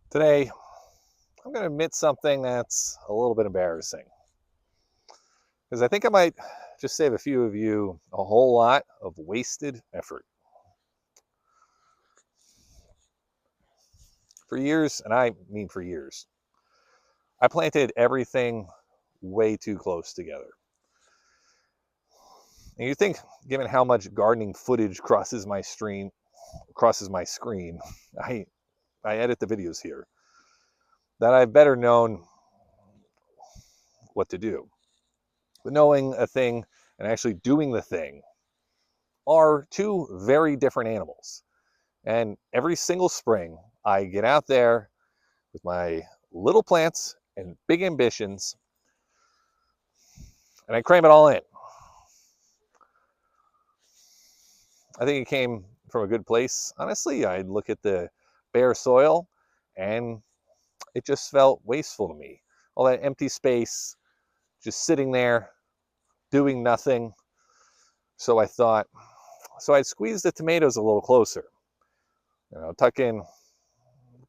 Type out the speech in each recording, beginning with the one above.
Today, I'm going to admit something that's a little bit embarrassing because I think I might just save a few of you a whole lot of wasted effort. For years, and I mean for years, I planted everything way too close together. And you think, given how much gardening footage crosses my screen, I, I edit the videos here, that I've better known what to do. But knowing a thing and actually doing the thing are two very different animals. And every single spring, I get out there with my little plants and big ambitions, and I cram it all in. I think it came from a good place. Honestly, I'd look at the bare soil, and it just felt wasteful to me. All that empty space, just sitting there, doing nothing. So I thought, so I'd squeeze the tomatoes a little closer. Tuck in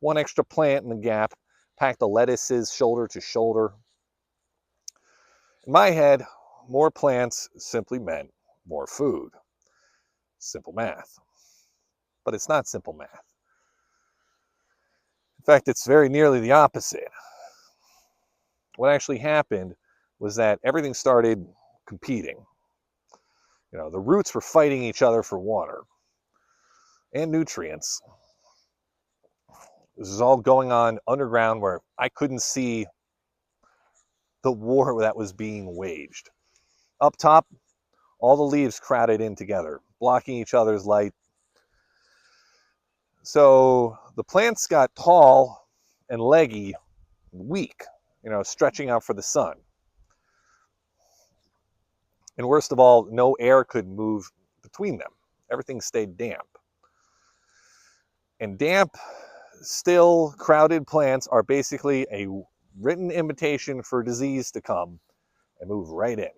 one extra plant in the gap, pack the lettuces shoulder to shoulder. In my head, more plants simply meant more food. Simple math. But it's not simple math. In fact, it's very nearly the opposite. What actually happened was that everything started competing. The roots were fighting each other for water and nutrients. This is all going on underground where I couldn't see the war that was being waged. Up top, all the leaves crowded in together, blocking each other's light. So the plants got tall and leggy, weak, stretching out for the sun. And worst of all, no air could move between them. Everything stayed damp. And damp, still crowded plants are basically a written invitation for disease to come and move right in.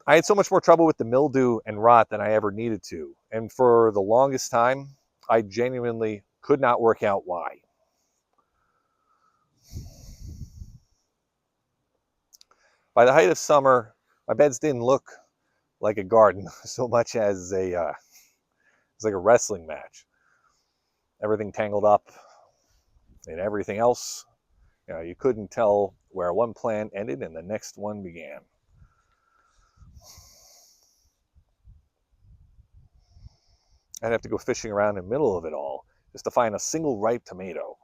I had so much more trouble with the mildew and rot than I ever needed to. And for the longest time, I genuinely could not work out why. By the height of summer, my beds didn't look like a garden so much as it's like a wrestling match. Everything tangled up and everything else. You couldn't tell where one plant ended and the next one began. I'd have to go fishing around in the middle of it all just to find a single ripe tomato.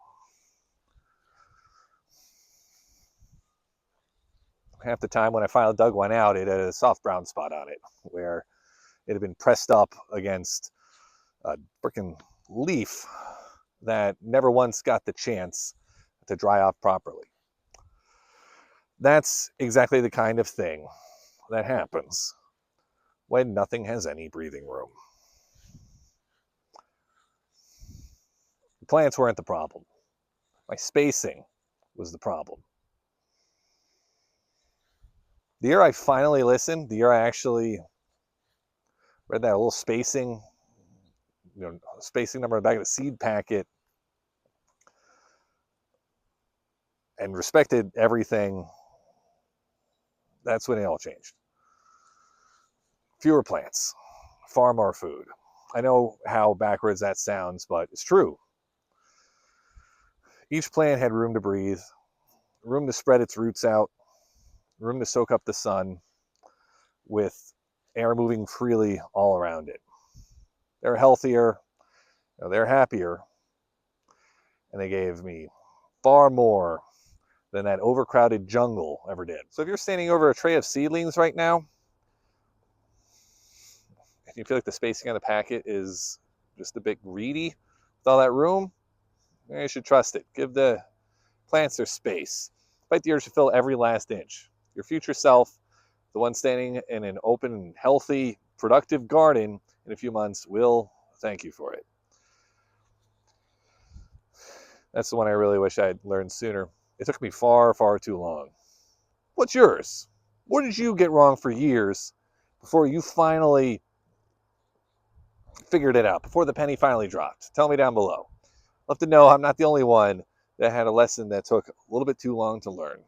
Half the time when I finally dug one out, it had a soft brown spot on it where it had been pressed up against a freaking leaf that never once got the chance to dry off properly. That's exactly the kind of thing that happens when nothing has any breathing room. The plants weren't the problem. My spacing was the problem. The year I finally listened, the year I actually read that little spacing number on the back of the seed packet and respected everything, that's when it all changed. Fewer plants, far more food. I know how backwards that sounds, but it's true. Each plant had room to breathe, room to spread its roots out, room to soak up the sun with air moving freely all around it. They're healthier, they're happier, and they gave me far more than that overcrowded jungle ever did. So if you're standing over a tray of seedlings right now, and you feel like the spacing on the packet is just a bit greedy with all that room, you should trust it. Give the plants their space. Fight the urge to fill every last inch. Your future self, the one standing in an open, healthy, productive garden in a few months, will thank you for it. That's the one I really wish I'd learned sooner. It took me far, far too long. What's yours? What did you get wrong for years before you finally figured it out, before the penny finally dropped? Tell me down below. love to know I'm not the only one that had a lesson that took a little bit too long to learn.